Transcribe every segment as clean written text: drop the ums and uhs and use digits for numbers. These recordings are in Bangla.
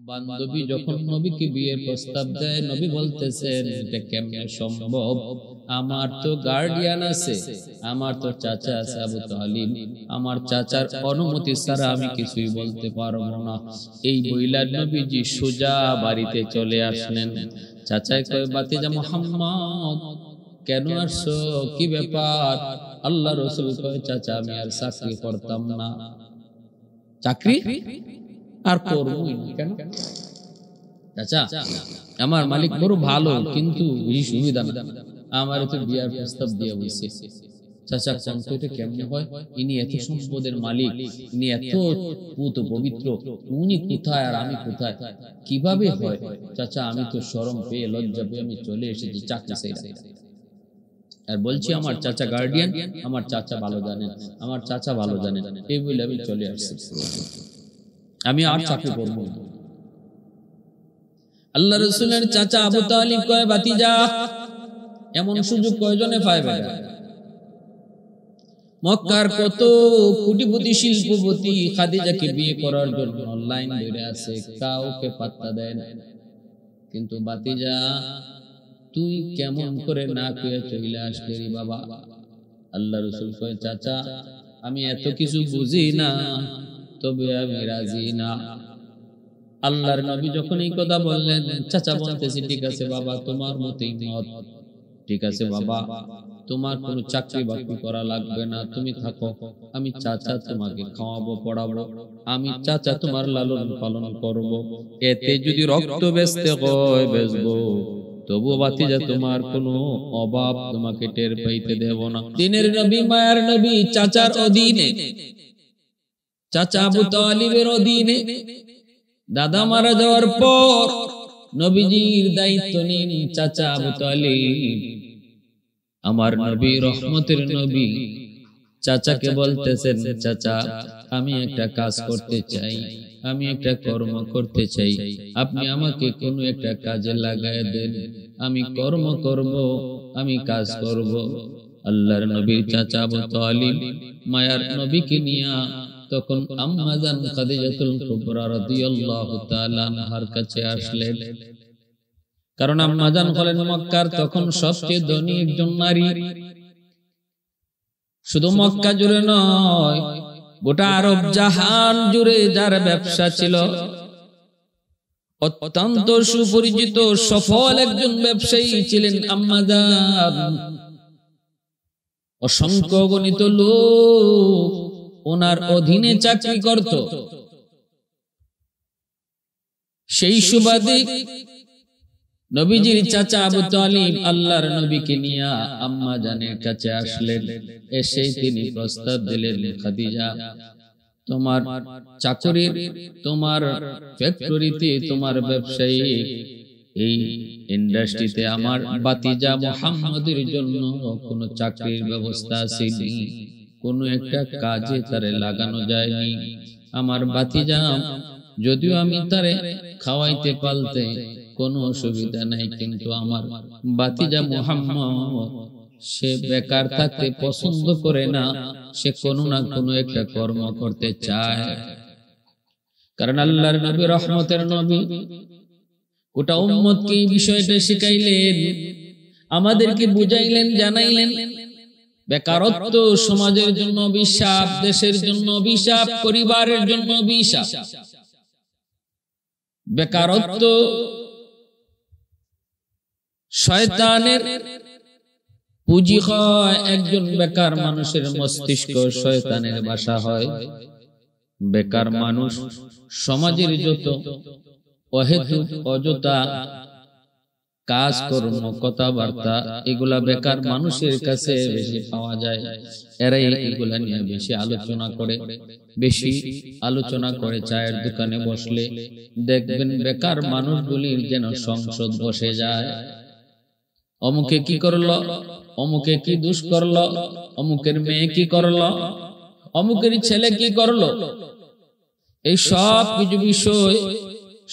বান্ধবী যখন নবীকে বিয়ের প্রস্তাব দেয়, নবী বলতেছেন এটা কেমনে সম্ভব? আমার তো গার্ডিয়ান আছে, আমার তো চাচা আছে আবু তালিব, আমার চাচার অনুমতি ছাড়া আমি কিছুই বলতে পারবো না। এই বইলা নবীজি সোজা বাড়িতে চলে আসলেন। চাচাই কয়, বাতিজা মুহাম্মদ কেন আসছো, কি ব্যাপার? আল্লাহ রাসূল কয়, চাচা আমি আর চাকরি করতাম না। চাকরি আর করবই না কেন? চাচা আমার মালিক বড় ভালো, কিন্তু এই সুবিধা না, আমার তো বিয়ার প্রস্তাব দিয়ে বলছে। চাচা এটা কেমনে হয়? ইনি এত সম্পদের মালিক, ইনি এত পুত পবিত্র, উনি কোথায় আর আমি কোথায়, কিভাবে হয়? চাচা আমি তো শরম পেয়ে লজ্জা পেয়ে আমি চলে এসেছি চাকরি চাইতে। আর বলছি আমার চাচা গার্ডিয়ান, আমার চাচা ভালো জানেন, আমার চাচা ভালো জানেন, এই বলে আমি চলে আসছি, আমি আর চাকরি করব না। আল্লাহ রাসূলের চাচা আবু তালিব কয়, ভাতিজা এমন সুযোগ কয়জনে পাইবে? মক্কার কত কোটিপতি শিল্পপতি খাদিজাকে বিয়ে করার জন্য লাইন ধরে আছে, কাউকে পাত্তা দেয় না। কিন্তু ভাতিজা তুই কেমন করে না কয়ে চলে আসলি রে বাবা? আল্লাহ রাসূল কয়, চাচা আমি এত কিছু বুঝি না, তবে আমি রাজি না। আল্লাহর নবী যখন এই কথা বললেন, চাচা বলতেছি ঠিক আছে বাবা, তোমার মতই মত, ঠিক আছে বাবা, তোমার কোনো চাকরি বাকরি করা লাগবে না, তুমি থাকো, আমি চাচা তোমাকে খাওয়াবো পড়াবো, আমি চাচা তোমার লালন পালন করব, এতে যদি রক্ত বেচতে হয় বেচবো, তবু ভাতিজা তোমার কোনো অভাব তোমাকে টের পাইতে দেব না। দিনের নবী মায়ার নবী চাচার অধীনে, চাচা আবু তালিবের অধীনে দাদা মারা যাওয়ার পর নবীজির দায়িত্ব নিন চাচা আবু তালিব। আমার নবী রহমতের নবী চাচাকে বলতেছেন, চাচা আমি একটা কাজ করতে চাই, আমি একটা কর্ম করতে চাই, আপনি আমাকে কোনো একটা কাজে লাগায় দেন, আমি কর্ম করব, আমি কাজ করব। আল্লাহর নবীর চাচা আবু তালিব মায়ার নবীকে নিয়ে তখন আম্মা জান খাদিজাতুল কুবরা রাদিয়াল্লাহু তাআলা আনহার কাছে আসলেন। কারণ আম্মা জান হলেন মক্কার তখন সবচেয়ে ধনী একজন নারী। শুধু মক্কা জুড়ে নয়, গোটা আরব জাহান জুড়ে যার ব্যবসা ছিল, অত্যন্ত সুপরিচিত সফল একজন ব্যবসায়ী ছিলেন আম্মা জান। অসংখ্য গণিত লোক ওনার অধীনে চাকরি করত। সেই সুবাদে নবীজির চাচা আবু তালিব আল্লাহর নবীকে নিয়ে আম্মা জানের কাছে আসলেন। এসে তিনি প্রস্তাব দিলেন, খাদিজা তোমার চাকরির, তোমার ফ্যাক্টরিতে, তোমার ব্যবসায়ী এই ইন্ডাস্ট্রিতে আমার ভাতিজা মুহাম্মদের জন্য কোনো চাকরির ব্যবস্থা আসেনি, কোনো একটা কাজে তারে লাগানো যায়নি। আমার ভাতিজা যদিও আমি তারে খাওয়াইতে পালতে কোনো অসুবিধা নাই, কিন্তু আমার ভাতিজা মুহাম্মদ সে বেকার থাকতে পছন্দ করে না, সে কোনো না কোনো একটা কর্ম করতে চায়। কারণ আল্লাহর নবী রহমতের নবী গোটা উম্মতকে এই বিষয়টা শিখাইলেন, আমাদেরকে বুঝাইলেন, জানাইলেন বেকারত্ব সমাজের জন্য অভিশাপ, দেশের জন্য অভিশাপ, পরিবারের জন্য অভিশাপ। বেকারত্ব শয়তানের পুঁজি হয়, একজন বেকার মানুষের মস্তিষ্ক শয়তানের বাসা হয়। বেকার মানুষ সমাজের যত অহেতুক অযথা কাজকর্ম, কথাবার্তা, এগুলা বেকার মানুষের কাছে বেশি পাওয়া যায়। এরাই এগুলা নিয়ে বেশি আলোচনা করে, বেশি আলোচনা করে। চায়ের দোকানে বসলে দেখবেন বেকার মানুষগুলির যেন সংসদ বসে যায়। অমুকে কি করলো, অমুকে কি দোষ করলো, অমুকের মেয়ে কি করলো, অমুকের ছেলে কি করলো, এই সব কিছু বিষয়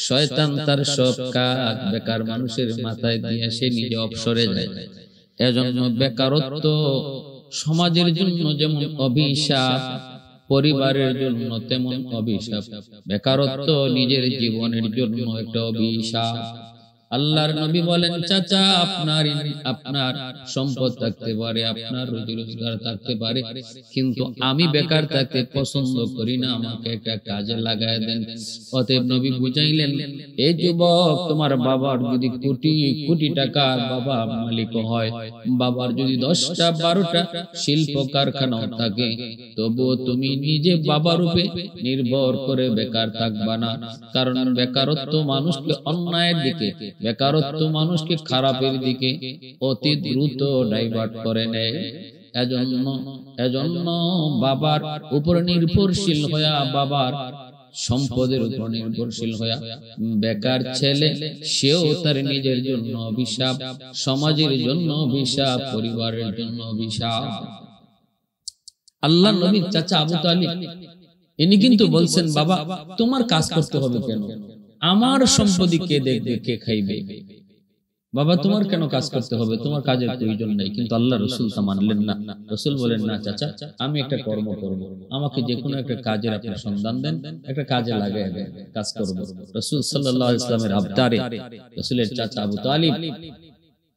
শয়তান তার সব কাজ বেকার মানুষের মাথায় দিয়ে সে নিজে অবসরে যায়। এজন্য বেকারত্ব সমাজের জন্য যেমন অভিশাপ, পরিবারের জন্য তেমন অভিশাপ। বেকারত্ব নিজের জীবনের জন্য একটা অভিশাপ। আল্লাহর নবী বলেন, চাচা আপনার সম্পদ থাকতে পারে, আপনার রুজি রোজগার থাকতে পারে, কিন্তু আমি বেকার থাকতে পছন্দ করি না, আমাকে একটা কাজে লাগায় দেন। অতএব নবী বুঝাইলেন, এই যুবক, তোমার বাবার যদি কোটি কোটি টাকার বাবা মালিক হয়, বাবার যদি 10টা 12টা শিল্প কারখানাও থাকে, তবুও তুমি নিজে বাবার উপরে নির্ভর করে বেকার থাকবা না। কারণ বেকারত্ব মানুষকে অন্যায়ের দিকে, বেকারত্ব মানুষকে খারাপের দিকে অতি দ্রুত ডাইভার্ট করে নেয়। এজন্য বাবার উপর নির্ভরশীল হইয়া, বাবার সম্পদের উপর নির্ভরশীল হইয়া বেকার ছেলে, সেও তার নিজের জন্য অভিশাপ, সমাজের জন্য অভিশাপ, পরিবারের জন্য অভিশাপ। আল্লাহ নবীর চাচা আবু তালিব, ইনি কিন্তু বলছেন, বাবা তোমার কাজ করতে হবে কেন? আমার সম্পত্তি কে দেখবে, কে খাইবে? বাবা তোমার কেন কাজ করতে হবে? তোমার কাজের প্রয়োজন নাই। কিন্তু আল্লাহ রাসূল তা মানলেন না। রাসূল বলেন, না চাচা, আমি একটা কর্ম করব, আমাকে যে কোনো একটা কাজের আপনি সন্ধান দেন, একটা কাজে লাগায় দেন, কাজ করব। রাসূল সাল্লাল্লাহু আলাইহি ওয়াসাল্লামের আবতারে রাসূলের চাচা আবু তালিব,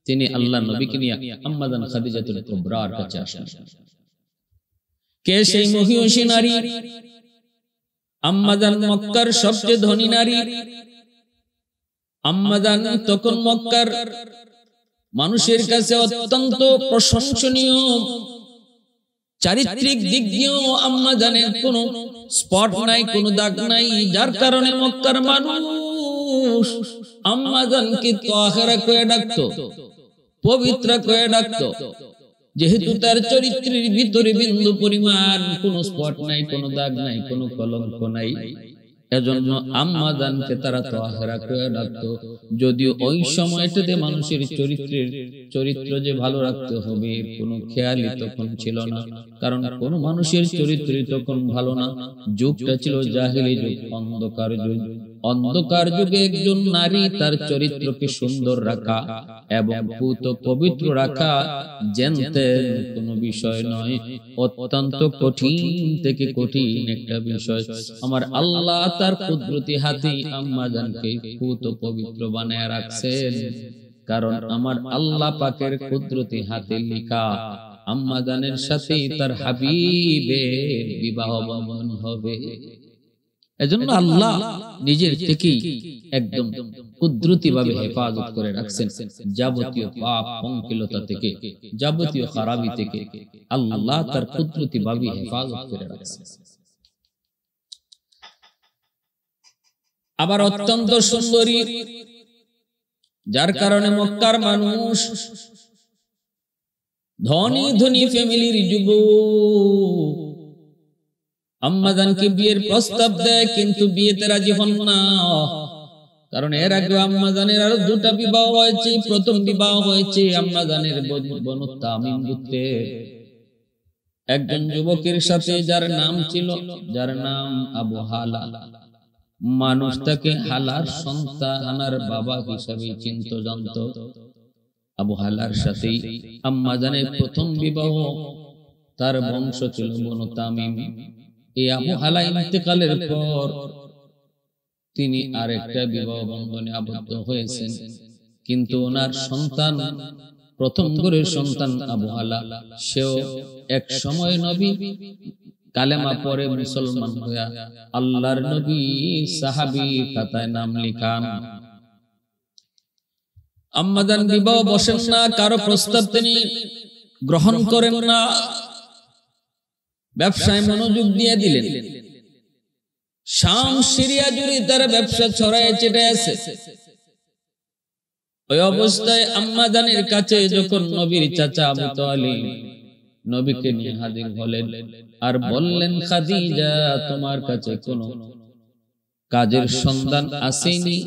তিনি আল্লাহর নবীকে নিয়ে আম্মা জান খাদিজাতুল কুবরার কাছে আসেন। কে সেই মহিয়সী নারী? আম্মা জান মক্কার সবচেয়ে ধনী নারী। আম্মা জান তখন মক্কার মানুষের কাছে অত্যন্ত প্রশংসনীয়, চারিত্রিক দিক দিয়েও আম্মা জানের কোনো স্পট নাই, কোনো দাগ নাই, যার কারণে মক্কার মানুষ আম্মা জানকে তাহেরা কয়ে ডাকতো, পবিত্র কয়ে ডাকতো, যেহেতু তার চরিত্রের ভিতরে বিন্দু পরিমাণ কোনো স্পট নাই, কোনো দাগ নাই, কোনো কলঙ্ক নাই। এজন্য আম্মা জানকে তারা তাহেরা কয়ে ডাকতো। যদিও ওই সময়টাতে মানুষের চরিত্র যে ভালো রাখতে হবে এর কোনো খেয়ালই তখন ছিল না, কারণ কোন মানুষের চরিত্র তখন ভালো না। যুগটা ছিল জাহেলি যুগ, অন্ধকার যুগ। অন্ধকার যুগে একজন নারী তার চরিত্রকে সুন্দর রাখা এবং পুত পবিত্র রাখা জানতেন কোনো বিষয় নয়, অত্যন্ত কঠিন থেকে কঠিন একটা বিষয়। আমার আল্লাহ তার কুদরতি হাতে আম্মা জানকে পুত পবিত্র বানায় রাখছেন, কারণ আমার আল্লাহ পাকের কুদরতি হাতে লেখা আম্মা জানের সাথে তার হাবিবের বিবাহ বন্ধন হবে। এজন্য আল্লাহ নিজের থেকেই একদম কুদরতি ভাবে হেফাজত করে রাখছেন যাবতীয় পাপ পঙ্কিলতা থেকে, যাবতীয় খারাপি থেকে আল্লাহ তার কুদরতি ভাবে হেফাজত করে রাখছেন। আবার অত্যন্ত সুন্দরী, যার কারণে মক্কার মানুষ ধনী ধনী ফ্যামিলির যুবক আম্মা জানকে বিয়ের প্রস্তাব দেয়, কিন্তু বিয়েতে রাজি হন না। কারণ এর আগে আম্মা জানের আরো 2টা বিবাহ হয়েছে। প্রথম বিবাহ হয়েছে আম্মা জানের বনু তামিম গোত্রের একজন যুবকের সাথে, যার নাম আবু হালা। মানুষ তাকে হালার সন্তানার বাবা হিসাবে চিনত, জানত। আবু হালার সাথেই আম্মা জানের প্রথম বিবাহ, তার বংশ ছিল বনু তামিম। এই আবু হালা ইন্তেকালের পর তিনি আরেকটা বিবাহ বন্ধনে আবদ্ধ হয়েছেন, কিন্তু ওনার সন্তান, প্রথম ঘরের সন্তান আবু হালা, সেও এক সময় নবী কালেমা পড়ে মুসলমান হইয়া আল্লাহর নবী সাহাবী খাতায় নাম লিখান। আম্মা জান বিবাহ বসেন না, কারো প্রস্তাব তিনি গ্রহণ করেন না, ব্যবসায় মনোযোগ দিয়ে দিলেন। শাম সিরিয়া জুড়ে তার ব্যবসা ছড়ায় ছিটে আছে। ওই অবস্থায় আম্মা জানের কাছে যখন নবীর চাচা আবু তালিব নবীকে নিয়ে হাজির হলেন আর বললেন, খাদিজা, তোমার কাছে কোনো কাজের সন্ধান আসেনি?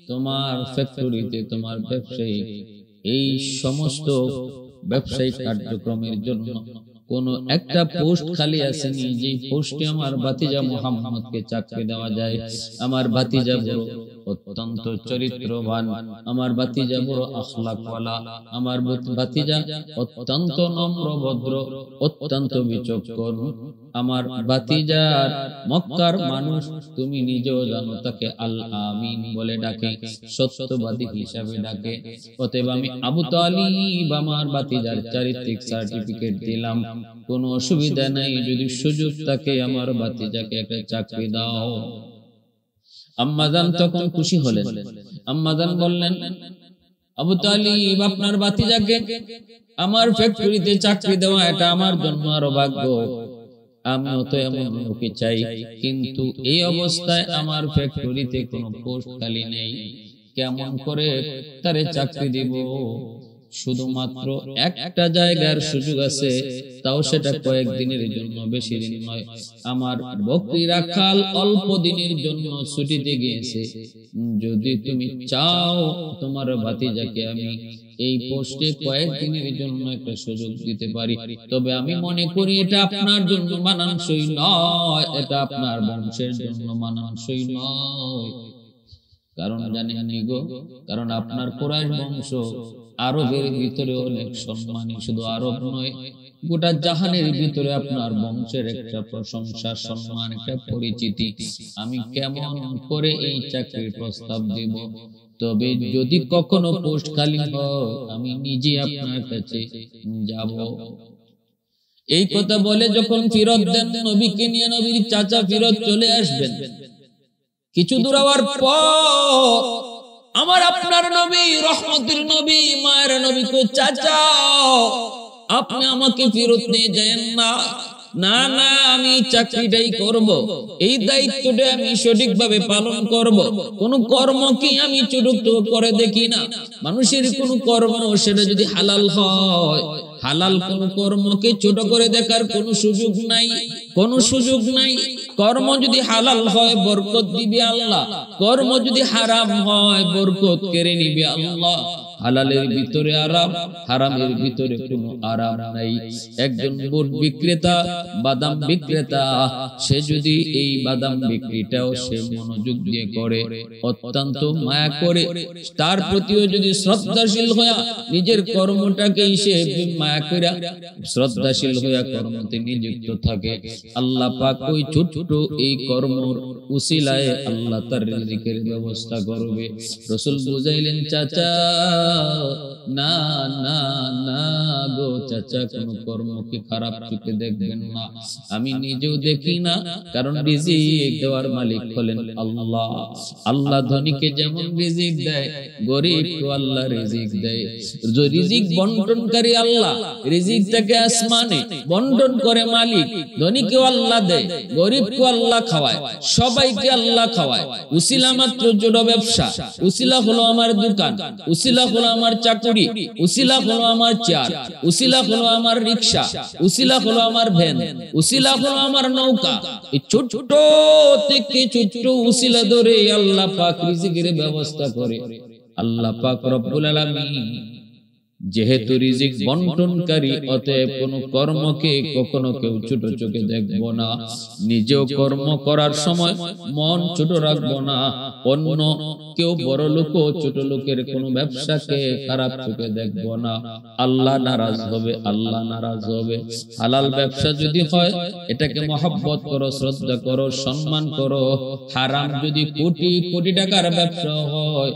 তোমার ফ্যাক্টরিতে, তোমার ব্যবসায়িক এই সমস্ত ব্যবসায়িক কার্যক্রমের জন্য কোন একটা পোস্ট খালি আসেনি, যে পোস্টে আমার ভাতিজা মুহাম্মদকে চাকরি দেওয়া যায়? আমার ভাতিজা বড় অত্যন্ত চরিত্রবান, আমার ভাতিজা বড় আখলাকওয়ালা, আমার ভাতিজা অত্যন্ত নম্র ভদ্র, অত্যন্ত বিচক্ষণ। আমার ভাতিজার মক্কার মানুষ তুমি নিজেও জানো তাকে আল আমিন বলে ডাকে, সত্যবাদী হিসাবে ডাকে। অতএব আমি আবু তালিব আমার ভাতিজার চারিত্রিক সার্টিফিকেট দিলাম, কোনো অসুবিধা নাই, যদি সুযোগ থাকে আমার ভাতিজাকে একটা চাকরি দাও। আম্মাজান তখন খুশি হলেন। আম্মাজান বললেন, আবু তালিব আপনার ভাতিজাকে আমার ফ্যাক্টরিতে চাকরি দেওয়া এটা আমার জন্য আরো ভাগ্য। আমিও তো এমন লোককে চাই, কিন্তু এই অবস্থায় আমার ফ্যাক্টরিতে কোনো পোস্ট খালি নেই, কেমন করে তারে চাকরি দিব? শুধুমাত্র একটা জায়গার সুযোগ আছে, তাও সেটা কয়েকদিনের জন্য, বেশি দিন নয়। আমার বকরি রাখাল অল্প দিনের জন্য ছুটিতে গিয়েছে, যদি তুমি চাও তোমার ভাতিজাকে আমি এই পোস্টে কয়েকদিনের জন্য একটা সুযোগ দিতে পারি, তবে আমি মনে করি এটা আপনার জন্য মানানসই নয়, এটা আপনার বংশের জন্য মানানসই নয়। কারণ জানেন গো, কারণ আপনার কুরাইশ বংশ আরবের ভিতরে অনেক সম্মানী, শুধু আরব নয় গোটা জাহানের ভিতরে আপনার বংশের একটা প্রশংসা, সম্মান, একটা পরিচিতি। আমি কেমন করে এই চাকরির প্রস্তাব দেব? তবে যদি কখনো পোস্ট খালি হয় আমি নিজে আপনার কাছে যাব। এই কথা বলে যখন ফিরত দেন নবীকে নিয়ে, নবীর চাচা ফিরত চলে আসবেন। কিছু দূর যাওয়ার পর আমার আপনার নবী, রহমতের নবী, মায়ের নবী কো, চাচা আপনি আমাকে ফেরত নিয়ে যায়েন না। না না, আমি চাকরিটাই করব, এই দায়িত্বটা আমি সঠিকভাবে পালন করব। কোন কর্ম কি আমি ছোট করে দেখি না, মানুষের কোন কর্ম সেটা যদি হালাল হয়, হালাল কোন কর্মকে ছোট করে দেখার কোন সুযোগ নাই, কোন সুযোগ নাই। কর্ম যদি হালাল হয় বরকত দিবে আল্লাহ, কর্ম যদি হারাম হয় বরকত কেড়ে নিবে আল্লাহ। হালালের ভিতরে আরাম, হারামের ভিতরে কোনো আরাম নাই। একজন বুট বিক্রেতা, বাদাম বিক্রেতা, সে যদি এই বাদাম বিক্রিটাও সে মনোযোগ দিয়ে করে, অত্যন্ত মায়া করে, তার প্রতিও যদি শ্রদ্ধাশীল হয়ে নিজের কর্মটাকে সে মায়া করে শ্রদ্ধাশীল হয়ে কর্মতে নিযুক্ত থাকে, আল্লাহ পাক ওই ছোট্ট এই কর্মর উসিলায় আল্লাহ তার রিজিকের ব্যবস্থা করবে। রাসূল বুঝাইলেন, চাচা না না না গো চাচা, কোন কর্মকে খারাপ চোখে দেখবেন না। আমি নিজেও দেখি না, কারণ রিজিক দেওয়ার মালিক হলেন আল্লাহ। আল্লাহ ধনীকে যেমন রিজিক দেয়, গরিবকে আল্লাহ রিজিক দেয়। রিজিক বন্টনকারী আল্লাহ, রিজিকটাকে আসমানে বন্টন করে মালিক। ধনীকে আল্লাহ দেয়, গরিবকে আল্লাহ খাওয়ায়, সবাইকে আল্লাহ খাওয়ায়। উসিলা মাত্র ছোট ব্যবসা, উসিলা হলো আমার দোকান, উসিলা হলো আমার চাকরি, উসিলা হলো আমার চেয়ার, উসিলা হলো আমার রিকশা, উসিলা হলো আমার ভ্যান, উসিলা হলো আমার নৌকা। এই ছোট থেকে ছোট উসিলা ধরে আল্লাহ পাক রিজিকের ব্যবস্থা করে। আল্লাহ পাক রব্বুল আলামিন যেহেতু রিজিক বন্টনকারী, অতএব কোন কর্মকে কখনো কেউ ছোট চোখে দেখবো না। নিজেও কর্ম করার সময় মন ছোট রাখবো না, অন্য কেউ বড় লোক ছোট লোকের কোন ব্যবসাকে খারাপ চোখে দেখবো না। আল্লাহ নারাজ হবে, আল্লাহ নারাজ হবে। হালাল ব্যবসা যদি হয় এটাকে মহব্বত করো, শ্রদ্ধা করো, সম্মান করো। হারাম যদি কোটি কোটি টাকার ব্যবসা হয়,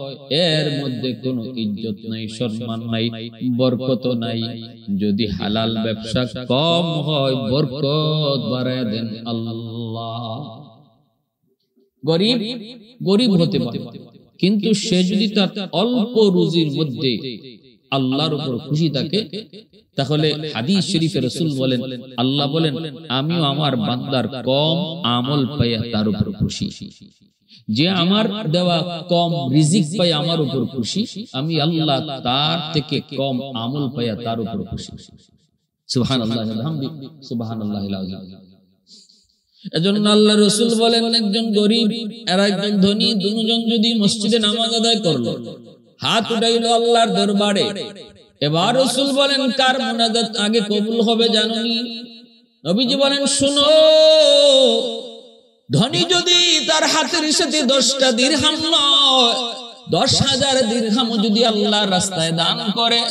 এর মধ্যে কোনো ইজ্জত নাই, সম্মান নাই, বরকত নাই। যদি হালাল ব্যবসা কম হয়, বরকত বাড়ায় দেন আল্লাহ। গরিব গরিব হতে পারে, কিন্তু সে যদি তার অল্প রুজির মধ্যে আল্লাহর উপর খুশি থাকে, তাহলে হাদিস শরীফে রাসূল বলেন, আল্লাহ বলেন আমিও আমার বান্দার কম আমল পাইয়া তার উপর খুশি। যে আমার দেওয়া কম রিজিক পাই আমার উপর খুশি, আমি আল্লাহ তার থেকে কম আমল পাইয়া তার উপর খুশি। সুবহানাল্লাহ, আলহামদুলিল্লাহ, সুবহানাল্লাহিল আযীম। এজন্য আল্লাহ রাসূল বলেন, একজন গরিব আর একজন ধনী দুজন যদি মসজিদে নামাজ আদায় করলো, হাত উঠাইলো আল্লাহর দরবারে, এবার রাসূল বলেন কার মুনাজাত আগে কবুল হবে জানোনি? নবীজি বলেন, শুনো, ধনী যদি তার হাতের সাথে 10টা দিরহাম নয় 10,000 দিরহাম যদি আল্লাহর রাস্তায় দান করে,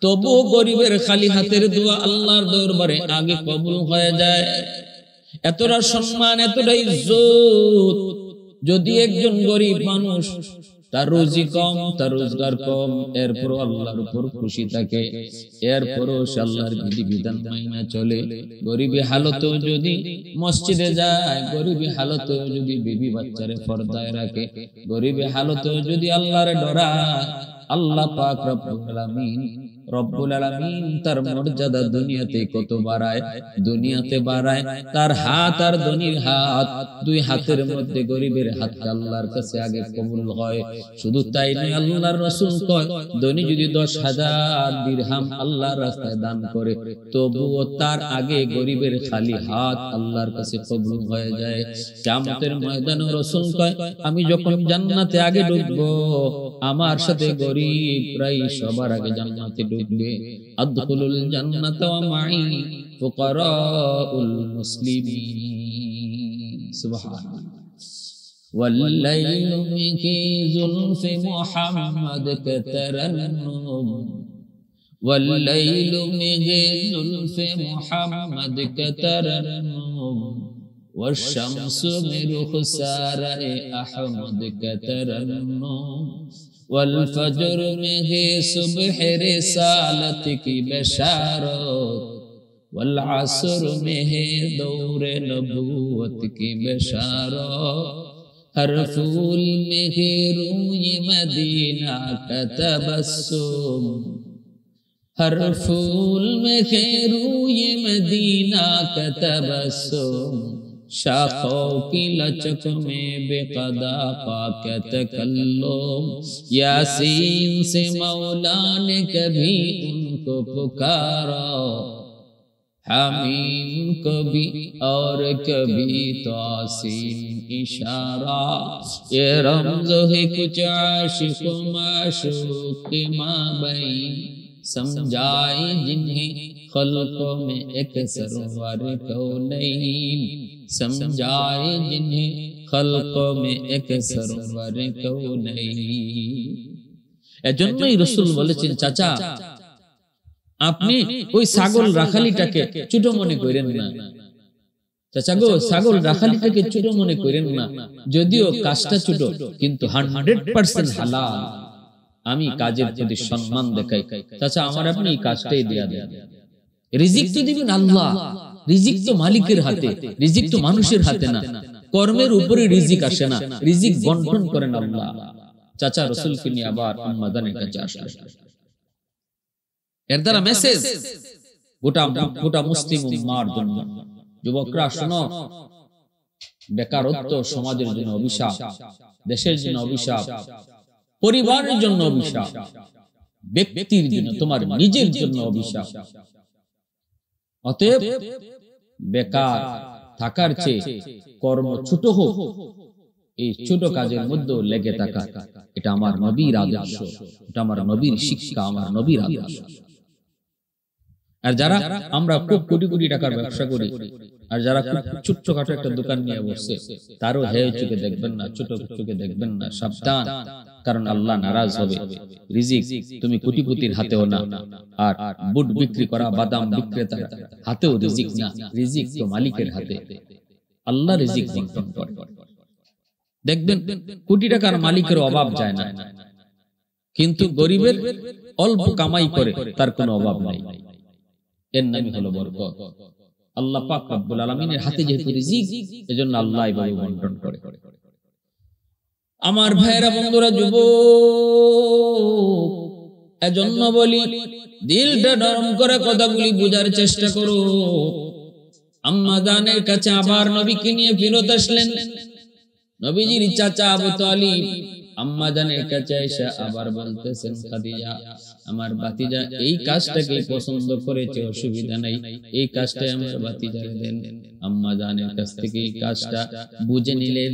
তবু গরিবের খালি হাতের দোয়া আল্লাহর দরবারে আগে কবুল হয়ে যায়। এতটা সম্মান, এতটা ইজ্জত। যদি একজন গরিব মানুষ, তার রুজি কম, তার রোজগার কম, এরপর আল্লাহর উপর খুশি থাকে, এরপরও সে আল্লাহর বিধিবিধান মাইনা চলে, গরিবী হালতেও যদি মসজিদে যায়, গরিবী হালতেও যদি বিবি বাচ্চারে পর্দায় রাখে, গরিবী হালতেও যদি আল্লাহরে ডরায়, আল্লাহ পাক রব্বুল আলামিন তার মর্যাদা দুনিয়াতে কত বাড়ায়, দুনিয়াতে বাড়ায় তার হাত আর ধনীর হাত, দুই হাতের মধ্যে গরিবের হাতটা আল্লাহর কাছে আগে কবুল হয়। শুধু তাই নয়, আল্লাহর রাসূল কয় ধনী যদি 10,000 দিরহাম আল্লাহর রাস্তায় দান করে, তবুও তার আগে গরিবের খালি হাত আল্লাহর কাছে কবুল হয়ে যায়। কিয়ামতের ময়দানে রাসূল কয় আমি যখন জান্নাতে আগে ঢুকবো, আমার সাথে গরিবরাই সবার আগে জান্নাতে ঢুকবে। আদখুলুল জান্নাতা ওয়া মাই ফুকারাউল মুসলিমিন। সুবহানাল্লাহ। والليل في زلف محمد كترنم، والليل في زلف محمد كترنم، والشمس من رخسار أحمد كترنم، والفجر में सुबह रिसालत की बशारत, والعصر में दौर नबूवत की बशारत, हर फूल में रूय मदीना का तबस्सुम, हर फूल में रूय मदीना का तबस्सुम, शाखों की लचक में बेक़दा पाक तकल्लुम, यासीन से मौला ने कभी उनको पुकारा, हामीम कभी और कभी तासीन इशारा, ये रमज़ है कुछ आशिक़ माशूक़ के माबैन, समझाए जिन्हें खल्क़ों में एक सरवर कौनैन, समझाए जिन्हें खल्क़ों में एक सरवर कौनैन। এজন্যই রাসূল বলেছেন, চাচা আপনি ওই ছাগল রাখালিটাকে ছোট মনে করেন না, চাচা গো ছাগল রাখালিটাকে ছোট মনে করেন না, যদিও কাজটা ছোট কিন্তু 100% হালাল। আমি কাজের প্রতি সম্মান দেখাই, চাচা আমার আপনি এই কাজটাই দেয়া দেন। রিজিক তো দিবেন আল্লাহ, রিজিক তো মালিকের হাতে, রিজিক তো মানুষের হাতে না, কর্মের উপরে রিজিক আসে না, রিজিক বন্টন করেন আল্লাহ। চাচা রাসূলকে নিয়ে আবার উম্মাদানের কাছে আসলেন। এর দ্বারা মেসেজ গোটা মুসলিম উম্মার জন্য, যুবকরা শোনো, বেকারত্ব সমাজের জন্য অভিশাপ, দেশের জন্য অভিশাপ, পরিবারের জন্য অভিশাপ, ব্যক্তির জন্য, তোমার নিজের জন্য অভিশাপ। অতএব বেকার থাকার চেয়ে কর্ম ছোট হোক, এই ছোট কাজের মধ্যে লেগে থাকা, এটা আমার নবীর আদর্শ, এটা আমার নবীর শিক্ষা, আমার নবীর আদর্শ। আর যারা আমরা খুব কোটি কোটি টাকার ব্যবসা করি, আর যারা খুব ছোট্টখাটো একটা দোকান নিয়ে বসছে, তারও হেয় চোখে দেখবেন না, ছোট চোখে দেখবেন না, সাবধান, কারণ আল্লাহ নারাজ হবে। রিজিক তুমি কোটিপতির হাতেও না, আর বুট বিক্রি করা বাদাম বিক্রেতার হাতেও রিজিক না, রিজিক তো মালিকের হাতে। আল্লাহ রিজিক বন্টন করে। দেখবেন কোটি টাকার মালিকের অভাব যায় না, কিন্তু গরিবের অল্প কামাই করে তার কোনো অভাব নাই, এর নামই হলো বরকত। আল্লাহ পাক রব্বুল আলামিনের হাতে যেহেতু রিজিক, এজন্য আল্লাহ এইভাবে বন্টন করে। আমার ভাইরা, বন্ধুরা, যুবক, এজন্য বলি দিলটা নরম করে কথাগুলি বোঝার চেষ্টা করো। আম্মা জানের কাছে আবার নবীকে নিয়ে ফেরত আসলেন। নবীজির চাচা আবু তালিব আম্মা জানের কাছে এসে আবার বলতেছেন, খাদিজা আমার ভাতিজা এই কাজটাকে পছন্দ করেছে, অসুবিধা নাই, এই কাজটাই আমার ভাতিজারে দেন। আম্মা জানের কাছ থেকে এই কাজটা বুঝে নিলেন।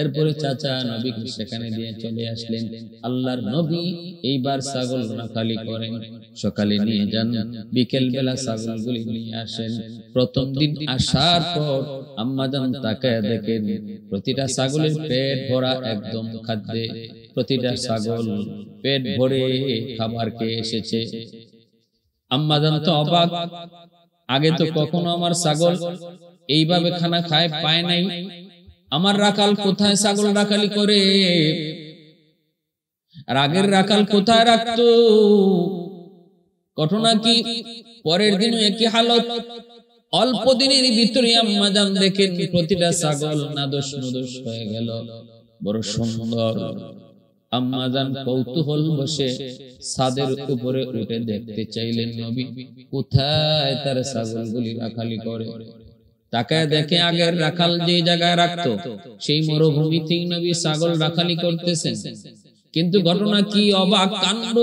এরপরে চাচা নবীকে সেখানে দিয়ে চলে আসলেন। আল্লাহর নবী এইবার ছাগল রাখালি করেন, সকালে নিয়ে যান, বিকেল বেলা ছাগলগুলি নিয়ে আসেন। প্রথম দিন আসার পর আম্মা জান তাকায় দেখেন প্রতিটা ছাগলের পেট ভরা একদম খাদ্যে, প্রতিটা ছাগল পেট ভরে খাবার খেয়ে এসেছে। আম্মা জান তো অবাক, আগে তো কখনো আমার ছাগল এইভাবে খানা খায় পায় নাই, আমার রাখাল কোথায় ছাগল রাখালি করে, আর আগের রাখাল কোথায় রাখতো? ঘটনা কি? পরের দিনও একই হালত। অল্প দিনের ভিতরে আম্মা জান দেখেন প্রতিটা ছাগল নাদোষ নদোষ হয়ে গেল, বড় সুন্দর। আম্মা জান কৌতূহল বসে ছাদের উপরে উঠে দেখতে চাইলেন নবী কোথায় তার ছাগলগুলি রাখালি করে। তাকায় দেখে আগের রাখাল যে জায়গায় রাখতো সেই মরুভূমিতেই নবী ছাগল রাখালি করতেছেন। কিন্তু ঘটনা কি? অবাক কাণ্ড।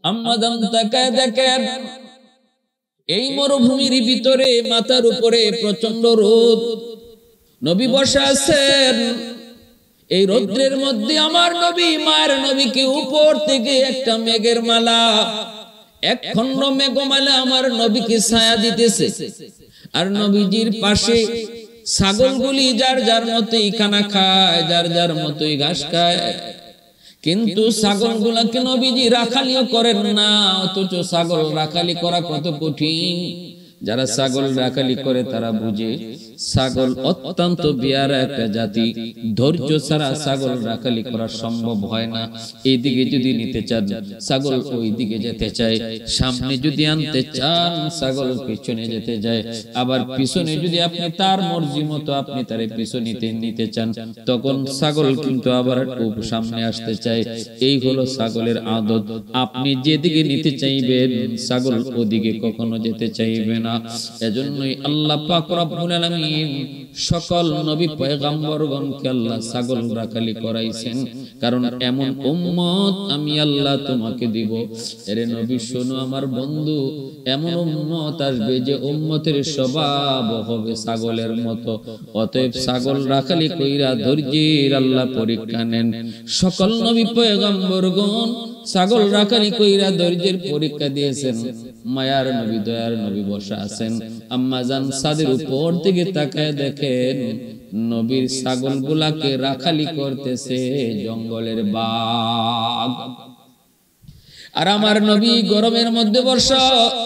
আম্মা জান তাকায় দেখেন এই মরুভূমির ভিতরে মাথার উপরে প্রচন্ড রোদ, নবী বসে আছেন। এই রৌদ্রের মধ্যে আমার নবী মায়ের নবীকে উপর থেকে একটা মেঘের মালা, এক খন্ড মেঘমালা আমার নবীকে ছায়া দিতেছে। আর নবীজির পাশে ছাগলগুলি যার যার মতোই খানা খায়, যার যার মতোই ঘাস খায়। কিন্তু ছাগলগুলাকে নবীজি রাখালিও করেন না, অথচ ছাগল রাখালি করা কত কঠিন। যারা ছাগল রাখালি করে তারা বুঝে ছাগল অত্যন্ত বিয়ারা একটা জাতি, ধৈর্য ছাড়া ছাগল রাখালি করা সম্ভব হয় না। এইদিকে যদি নিতে চান ছাগল ওই দিকে যেতে চায়, সামনে যদি আনতে চান ছাগল পিছনে যেতে যায়, আবার পিছনে যদি আপনি তার মর্জি মতো আপনি তার পিছনে নিতে চান তখন ছাগল কিন্তু আবার সামনে আসতে চায়। এই হলো ছাগলের আদত। আপনি যেদিকে নিতে চাইবেন ছাগল ওদিকে কখনো যেতে চাইবে না। এজন্যই আল্লাহ পাক রব্বুল আলামিন সকল নবী পয়গম্বরগণকে আল্লাহ ছাগল রাখালি করাইছেন, কারণ এমন উম্মত আমি আল্লাহ তোমাকে দিব। এরে নবী শোনো আমার বন্ধু, এমন উম্মত আসবে যে উম্মতের স্বভাব হবে ছাগলের মতো। অতএব ছাগল রাখালি কইরা ধৈর্যের আল্লাহ পরীক্ষা নেন। সকল নবী পয়গম্বরগণ ছাগল রাখালি কইরা ধৈর্যের পরীক্ষা দিয়েছেন। মায়ার নবী দয়ার নবী বসা আছেন। আম্মা জান ছাদের উপর থেকে তাকায় দেখেন নবীর ছাগলগুলাকে রাখালি করতেছে জঙ্গলের বাঘ। আর আমার নবী গরমের মধ্যে বর্ষা,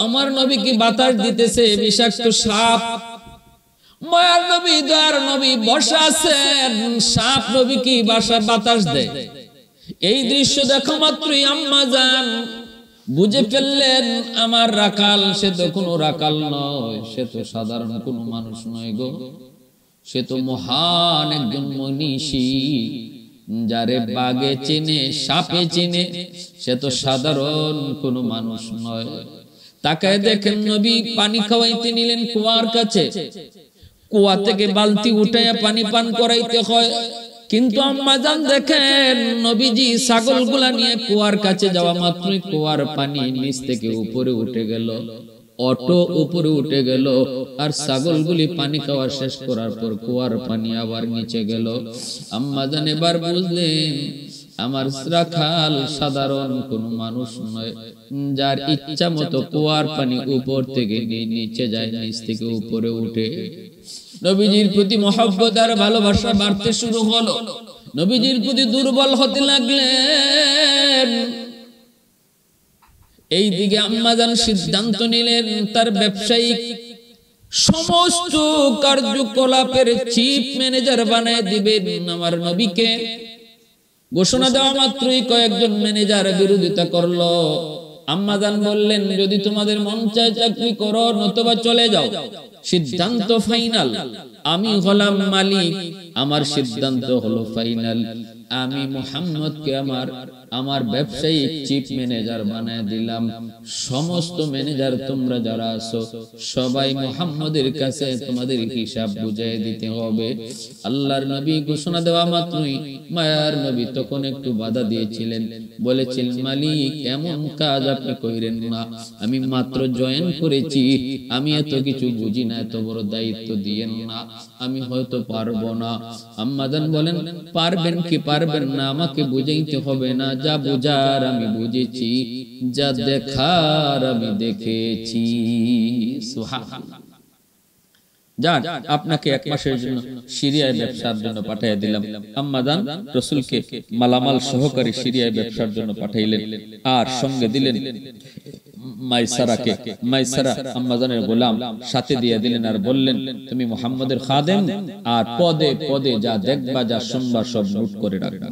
আমার নবীকে বাতাস দিতেছে বিষাক্ত সাপ। মায়ার নবী দয়ার নবী বসা আছেন, সাপ নবীকে বাতাস দেয়। এই দৃশ্য দেখা মাত্রই আম্মা জান বুঝে ফেললেন আমার রাখাল সে তো কোনো রাখাল নয়, সে তো সাধারণ কোনো মানুষ নয় গো, সে তো মহান একজন মনীষী, যারে বাঘে চিনে সাপে চিনে, সে তো সাধারণ কোনো মানুষ নয়। তাকায় দেখেন নবী পানি খাওয়াইতে নিলেন কুয়ার কাছে, কুয়া থেকে বালতি উঠাইয়া পানি পান করাইতে হয়। কিন্তু আম্মা জান দেখেন নবীজি ছাগলগুলা নিয়ে কুয়ার কাছে যাওয়া মাত্রই কুয়ার পানি নিচ থেকে উপরে উঠে গেল, অটো উপরে উঠে গেল। আর ছাগলগুলি পানি খাওয়া শেষ করার পর কুয়ার পানি আবার নিচে গেল। আম্মা জান এবার বুঝলেন আমার রাখাল সাধারণ কোন মানুষ নয়, যার ইচ্ছা মতো কুয়ার পানি উপর থেকে নিচে যায়, নিচ থেকে উপরে উঠে। নবীজির প্রতি মহব্বত আর ভালোবাসা বাড়তে শুরু হলো, নবীজির প্রতি দুর্বল হতে লাগলেন। এই দিকে আম্মা জান সিদ্ধান্ত নিলেন তার ব্যবসায়িক সমস্ত কার্যকলাপের চিফ ম্যানেজার বানায় দিবেন আমার নবীকে। ঘোষণা দেওয়া মাত্রই কয়েকজন ম্যানেজার বিরোধিতা করলো। আম্মা জান বললেন যদি তোমাদের মন চায় চাকরি করো, নতুবা চলে যাও, সিদ্ধান্ত ফাইনাল। আমি হলাম মালিক, আমার সিদ্ধান্ত হলো ফাইনাল। আমি মুহাম্মদকে আমার ব্যবসায়িক চিফ ম্যানেজার বানায় দিলাম। সমস্ত ম্যানেজার তোমরা যারা আছো সবাই মুহাম্মদের কাছে তোমাদের হিসাব বুঝিয়ে দিতে হবে। আল্লাহর নবী ঘোষণা দেওয়া মাত্রই মায়ার নবী তখন একটু বাধা দিয়েছিলেন, বলেছিলেন মালিক এমন কাজ আপনি কইরেন না, আমি মাত্র জয়েন করেছি, আমি এত কিছু বুঝি না, এত বড় দায়িত্ব দিয়েন না, আমি হয়তো পারবো না। আম্মাজান বলেন পারবেন কি পারবেন না আমাকে বুঝাইতে হবে না, যা বুঝার আমি বুঝেছি, যা দেখার আমি দেখেছি। সুবহানাল্লাহ। যান আপনাকে 1 মাসের জন্য সিরিয়ায় ব্যবসার জন্য পাঠিয়ে দিলাম। আম্মাজান রাসূলকে মালামাল সহকারী সিরিয়ায় ব্যবসার জন্য পাঠাইলেন আর সঙ্গে দিলেন মাইসারাকে। মাইসারা আম্মাজানের গোলাম সাথে দিয়ে দিলেন আর বললেন তুমি মুহাম্মদের খাদেম আর পদে পদে যা দেখবা যা শুনবা সব নোট করে রাখবা।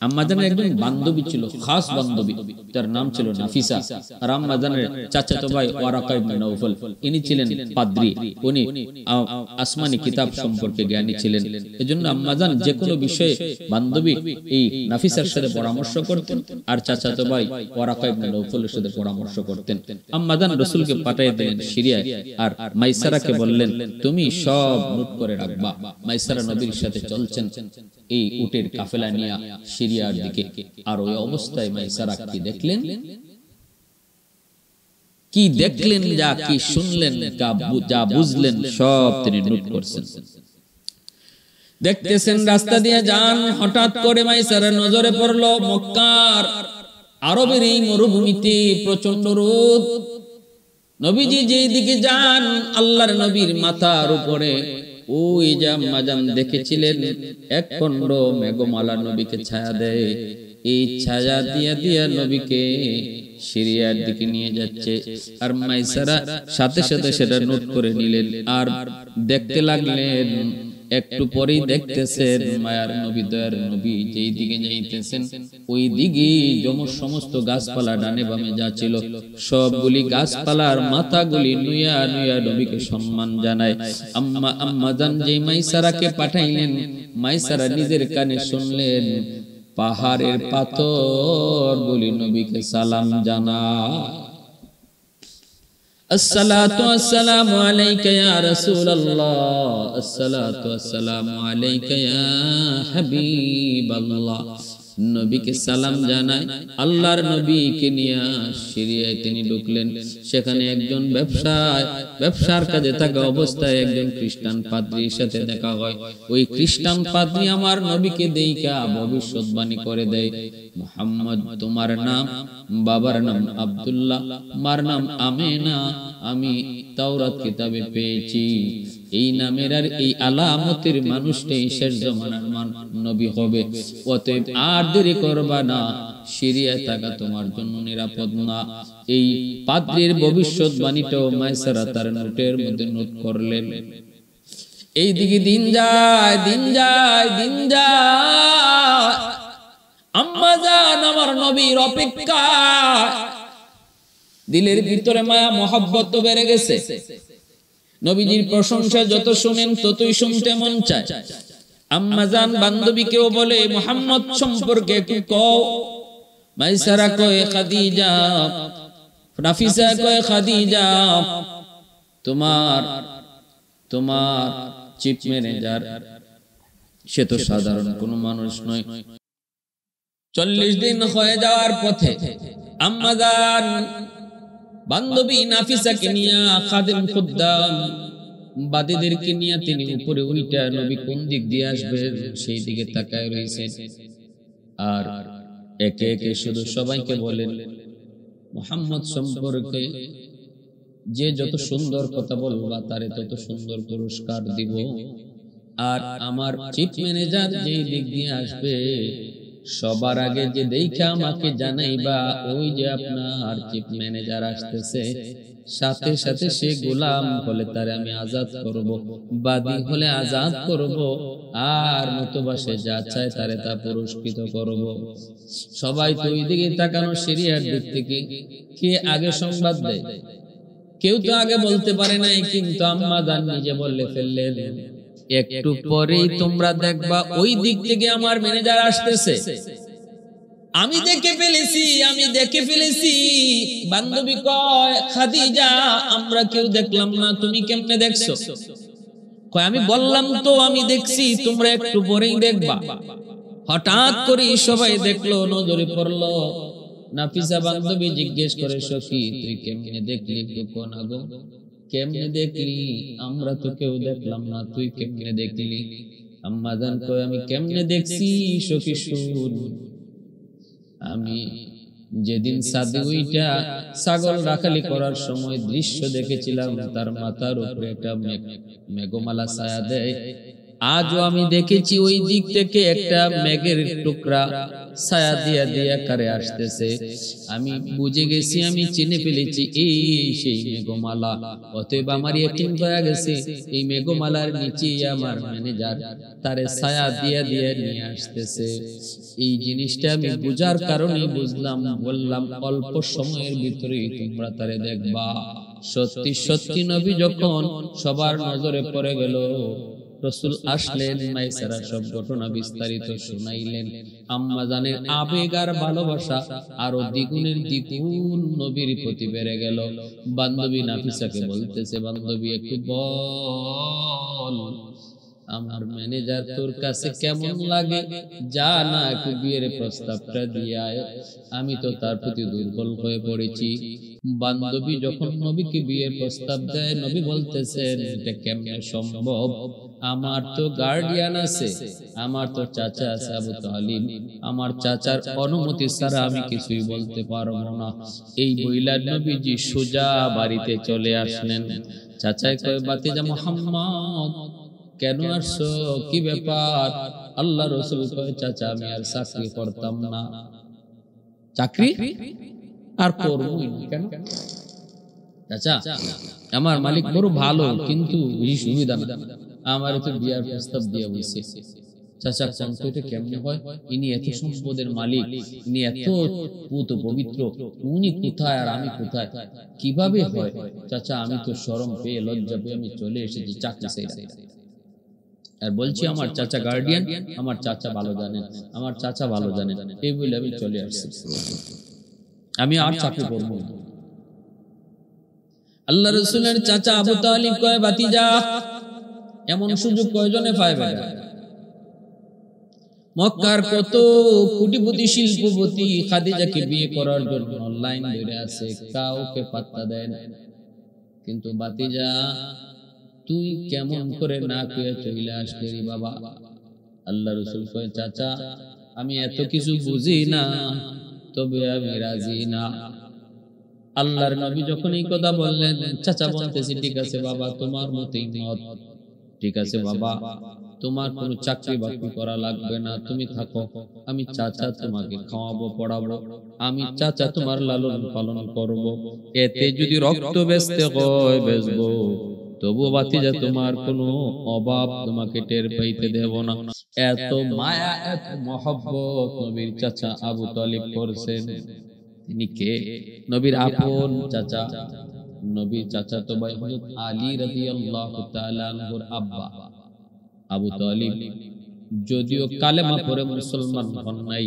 আম্মাজানের একজন বান্ধবী ছিল, খাস বান্ধবী, তার নাম ছিল নাফিসা। আর আম্মাজানের চাচাতো ভাই ওয়ারাকা ইবনে নওফল, ইনি ছিলেন পাদ্রী, উনি আসমানি কিতাব সম্পর্কে জ্ঞানী ছিলেন। এজন্য আম্মাজান যে কোনো বিষয়ে বান্ধবী এই নাফিসার সাথে পরামর্শ করতেন আর চাচাতো ভাই ওয়ারাকা ইবনে নওফলের সাথে পরামর্শ করতেন। আম্মাজান রাসূলকে পাঠিয়ে দিলেন সিরিয়ায় আর মাইসারাকে বললেন তুমি সব নোট করে রাখবা। মাইসারা নবীর সাথে চলছেন এই উটের কাফেলা নিয়ে সিরিয়ার দিকে। আর ওই অবস্থায় মাইসারা কি দেখলেন যা কি শুনলেন যা বুঝলেন সব তিনি নোট করছেন। দেখতেছেন রাস্তা দিয়ে যান, হঠাৎ করে মাইসারার নজরে পড়লো মক্কার আরবের এই মরুভূমিতে প্রচন্ড রোদ। নবীজি যেই দিকে যান আল্লাহর নবীর মাথার উপরে ওই যে আম্মাজান দেখেছিলেন এক খণ্ড মেঘমালা নবীকে ছায়া দেয়, এই ছায়া দিয়া দিয়া নবীকে সিরিয়ার দিকে নিয়ে যাচ্ছে। আর মাইসারা সাথে সাথে সেটা নোট করে নিলেন আর দেখতে লাগলেন। একটু পরেই দেখতেছেন মায়ার নবী দয়ার নবী যেই দিকে যাইতেছেন ওই দিকে সমস্ত গাছপালা ডানে বামে যা ছিল সবগুলি গাছপালার মাথাগুলি নুয়া নুয়া নবীকে সম্মান জানায়। আম্মাজান যে মাইসারাকে পাঠাইলেন, মাইসারা নিজের কানে শুনলেন পাহাড়ের পাথরগুলি নবীকে সালাম জানায়। الصلاة والسلام عليك يا رسول الله، الصلاة والسلام عليك يا حبيب الله। নবীকে সালাম জানায়। আল্লাহর নবীকে নিয়ে সিরিয়ায় তিনি ঢুকলেন। সেখানে একজন ব্যবসার কাজে থাকা অবস্থায় একজন খ্রিস্টান পাদ্রীর সাথে দেখা হয়। ওই খ্রিস্টান পাদ্রী আমার নবীকে দেইখা ভবিষ্যৎবাণী করে দেয়, মুহাম্মদ তোমার নাম, বাবার নাম আব্দুল্লাহ, মার নাম আমেনা, আমি তাওরাত কিতাবে পেয়েছি। এই নামের আর এই আলামতের মানুষটাই শেষ জামানার নবী হবে। অতএব আর দেরি করবা না, সিরিয়ায় থাকা তোমার জন্য নিরাপদ না। এই পাদ্রীর ভবিষ্যৎবাণীটাও মাইসারা তার নোটের মধ্যে নোট করলেন। এই দিকে দিন যায় দিন যায় দিন যায়, আম্মাজান আমার নবীর অপেক্ষা, দিলের ভিতরে মায়া মহব্বত বেড়ে গেছে। নবীজির প্রশংসা যত শুনেন ততই শুনতে মন চায়। আম্মাজান বান্ধবীকেও বলে মুহাম্মদ সম্পর্কে একটু কও। মাইসারা কয় খাদিজা, নাফিসা কয় খাদিজা তোমার চিফ ম্যানেজার, সে তো সাধারণ কোনো মানুষ নয়। 40 দিন হয়ে যাওয়ার পথে আম্মাজান বান্ধবী নাফিসাকে নিয়ে খাদেম খুদ্দাম বাদীদেরকে নিয়ে তিনি উপরে উইটা নবী কোন দিক দিয়ে আসবেন সেই দিকে তাকায় রয়েছেন। আর একে একে শুধু সবাইকে বলেন মুহাম্মদ সম্পর্কে যে যত সুন্দর কথা বলবা তারে তত সুন্দর পুরস্কার দিব। আর আমার চিফ ম্যানেজার যেই দিক দিয়ে আসবে সবার আগে যে দেখা আমাকে জানাইবা, ওই যে আপনার চিফ ম্যানেজার আসতেছে, সাথে সাথে সে গোলাম হলে তারে আমি আজাদ করব, বাদী হলে আজাদ করব, আর নতুবা সে যা চায় তারে তা পুরস্কৃত করব। সবাই তো ওই দিকে তাকানো, সিরিয়ার দিক থেকে। কে আগে সংবাদ দেয়? কেউ তো আগে বলতে পারে নাই, কিন্তু আম্মাজান নিজে বললে ফেললেন একটু পরেই তোমরা দেখবা ওই দিক থেকে আমার ম্যানেজার আসতেছে। আমি দেখে ফেলেছি। বান্ধবী কয়, খাদিজা আমরা কেউ দেখলাম না, তুমি কেমনে দেখছো? কয় আমি বললাম তো আমি দেখছি, তোমরা একটু পরেই দেখবা। হঠাৎ করে সবাই দেখলো, নজরে পড়লো। নাফিসা বান্ধবী জিজ্ঞেস করে, সখী তুই কেমনে দেখলি? কোনা গো কেমনে দেখলি? আমরা তো কেউ দেখলাম না, তুই কেমনে দেখলি? আম্মা জান কয়, আমি কেমনে দেখছি সখী শুন। আমি যেদিন সাদে উইটা ছাগল রাখালি করার সময় দৃশ্য দেখেছিলাম, তার মাথার উপরে একটা মেঘমালা ছায়া দেয়। আজও আমি দেখেছি ওই দিক থেকে একটা মেঘের টুকরা ছায়া দিয়া দিয়া কারে আসতেছে। আমি বুঝে গেছি, আমি চিনে ফেলেছি এই সেই মেঘমালা। অতএব আমার ইয়াকিন হয়ে গেছে এই মেঘমালার নিচে আমার ম্যানেজার তারে ছায়া দিয়া দিয়া নিয়ে আসতেছে। এই জিনিসটা আমি বুঝার কারণে বুঝলাম, বললাম অল্প সময়ের ভিতরেই তোমরা তারে দেখবা। সত্যি সত্যি নবী যখন সবার নজরে পড়ে গেল, রাসূল আসলেন, মাইসারা সব ঘটনা বিস্তারিত শুনাইলেন। আম্মা জানের আবেগ আর ভালোবাসা আরো দ্বিগুণের দ্বিগুণ নবীর প্রতি বেড়ে গেল। বান্ধবী নাফিসাকে বলতেছে, বান্ধবী একটু বল আমার ম্যানেজার তোর কাছে কেমন লাগে, যা না একটু বিয়ের প্রস্তাবটা দিয়ে আয়, আমি তো তার প্রতি দুর্বল হয়ে পড়েছি। বান্ধবী যখন নবীকে বিয়ের প্রস্তাব দেয়, নবী বলতেছেন এটা কেমনে সম্ভব? আমার তো গার্ডিয়ান আছে, আমার তো চাচা আছে আবু তালিব, আমার চাচার অনুমতি ছাড়া আমি কিছুই বলতে পারবো না। এই বইলা নবীজি সোজা বাড়িতে চলে আসলেন। চাচাই কয়, বাতিজা মুহাম্মদ কেন আসছো, কি ব্যাপার? আল্লাহ রাসূল কয়, চাচা আমি আর চাকরি করতাম না। চাকরি আর করবই না কেন? চাচা আমার মালিক বড় ভালো, কিন্তু এই সুবিধা না, আমার তো বিয়ার প্রস্তাব দিয়ে বলছে। চাচা এটা কেমনে হয়? ইনি এত সম্পদের মালিক, ইনি এত পুত পবিত্র, উনি কোথায় আর আমি কোথায়, কিভাবে হয়? চাচা আমি তো শরম পেয়ে লজ্জা পেয়ে আমি চলে এসেছি চাকরি চাইতে। আর বলছি আমার চাচা গার্ডিয়ান, আমার চাচা ভালো জানেন, আমার চাচা ভালো জানেন, এই বলে আমি চলে আসছি, আমি আর চাকরি করব না। আল্লাহ রাসূলের চাচা আবু তালিব কয়, ভাতিজা এমন সুযোগ কয়জনে পায় বেটা? মক্কার কত কোটিপতি শিল্পপতি খাদিজাকে বিয়ে করার জন্য অনলাইন ধরে আছে, কাউকে পাত্তা দেয় না। কিন্তু ভাতিজা তুই কেমন করে না কইয়া চলে আসলি রে বাবা? আল্লাহ রাসূল কয়, চাচা আমি এত কিছু বুঝি না, তবে আমি রাজি না। আল্লাহর নবী যখন এই কথা বললেন, চাচা বলতেছি ঠিক আছে বাবা, তোমার মতই মত, ঠিক আছে বাবা, তোমার কোনো চাকরি বাকরি করা লাগবে না, তুমি থাকো, আমি চাচা তোমাকে খাওয়াবো পড়াবো, আমি চাচা তোমার লালন পালন করব, এতে যদি রক্ত বেচতে হয় বেচবো, তবু ভাতিজা তোমার কোনো অভাব তোমাকে টের পাইতে দেব না। এত মায়া এত মহব্বত নবীর চাচা আবু তালিব করছেন। তিনি কে? নবীর আপন চাচা, নবীর চাচা তো ভাই হযরত আলী রাদিয়াল্লাহু তাআলা আনহুর আব্বা আবু তালিব। যদিও কালেমা পড়ে মুসলমান হন নাই,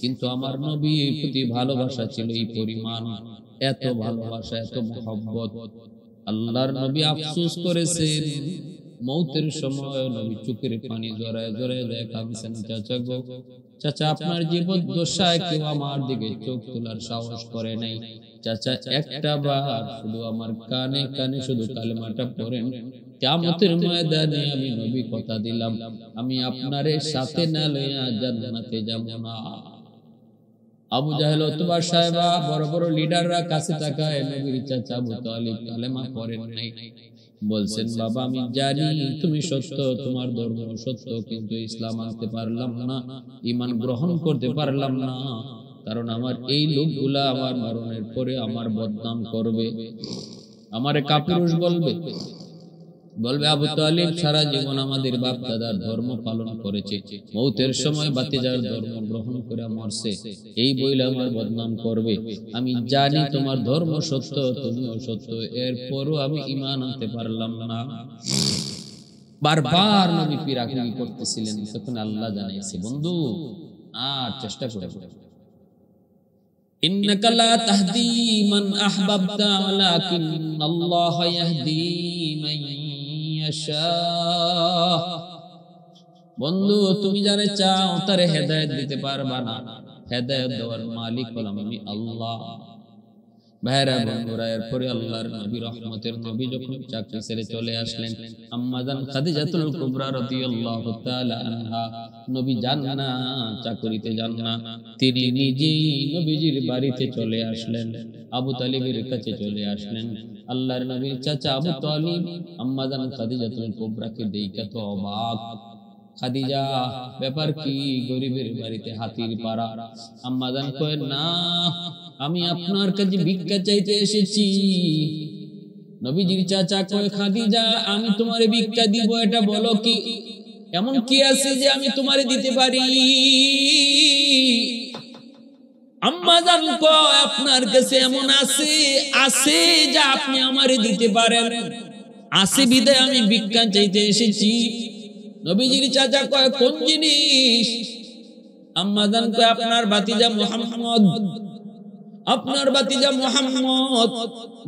কিন্তু আমার নবীর প্রতি ভালোবাসা ছিল এই পরিমাণ, এত ভালোবাসা এত মহব্বত। আল্লাহর নবী আফসোস করেছেন, মৌতের সময় নবী চোখের পানি জড়ায় জড়ায় যায় কাঁদছেন, চাচা গো, চাচা আপনার জীবদ্দশায় কেউ আমার দিকে চোখ তোলার সাহস করে নাই, চাচা একটা বার শুধু আমার কানে কানে শুধু কালেমাটা পড়েন, কিয়ামতের ময়দানে আমি নবী কথা দিলাম আমি আপনারে সাথে না লইয়া জান্নাতে যাব না। আবু জাহেল উতবা সাহেবা বড় বড় লিডাররা কাছে তাকায়, নবীর চাচা আবু তালিব কালেমা পড়েন নাই। বলছেন, বাবা আমি জানি তুমি সত্য, তোমার ধর্ম সত্য, কিন্তু ইসলাম আনতে পারলাম না, ঈমান গ্রহণ করতে পারলাম না, কারণ আমার এই লোকগুলা আমার মরণের পরে আমার বদনাম করবে, আমারে কাপুরুষ বলবে, বলবে আবু তালিব সারা জীবন আমাদের বাপ দাদার ধর্ম পালন করেছে, মৌতের সময় ভাতিজার ধর্ম গ্রহণ করে মরছে, এই বইলে আমার বদনাম করবে। আমি জানি তোমার ধর্ম সত্য, তুমিও সত্য, এরপরও আমি ঈমান আনতে পারলাম না। বারবার নবী পিরাপিরি করতেছিলেন। তখন আল্লাহ জানাইছে, বন্ধু আর চেষ্টা করে, ইন্নাকা লা তাহদি মান আহবাবতা ওয়ালাকিন্নাল্লাহ ইয়াহদি মান ইয়াশা। বন্ধু তুমি যারে চাও তারে হেদায়েত দিতে পারবা না, হেদায়েত দেওয়ার মালিক হলাম আমি আল্লাহ। ভাইরা বন্ধুরা, এরপরে আল্লাহর নবী রহমতের নবী যখন চাকরি ছেড়ে চলে আসলেন, আম্মাজান খাদিজাতুল কুবরা রাদিয়াল্লাহু তাআলা আনহা, নবী যান না চাকরিতে, যান না, তিনি নিজেই নবীজির বাড়িতে চলে আসলেন, আবু তালিবের কাছে চলে আসলেন। আল্লাহর নবীর চাচা আবু তালিব আম্মাজান খাদিজাতুল কুবরাকে দেখে তো অবাক। খাদিজা, ব্যাপার কি? গরিবের বাড়িতে হাতির পাড়া। আম্মাজান কয়, না, আমি আপনার কাছে ভিক্ষা চাইতে এসেছি। নবীজির চাচা কয়, খাদিজা, আমি তোমারে ভিক্ষা দিব, এটা বলো কি, এমন কি আছে যে আমি তোমারে দিতে পারি? আম্মাজান কয়, আপনার কাছে এমন আছে যা আপনি আমারে দিতে পারেন, আছে বিধায় আমি ভিক্ষা চাইতে এসেছি। নবীজির চাচা কয়, কোন জিনিস? আম্মাজান কয়, আপনার ভাতিজা মুহাম্মদ, আপনার ভাতিজা মুহাম্মদ,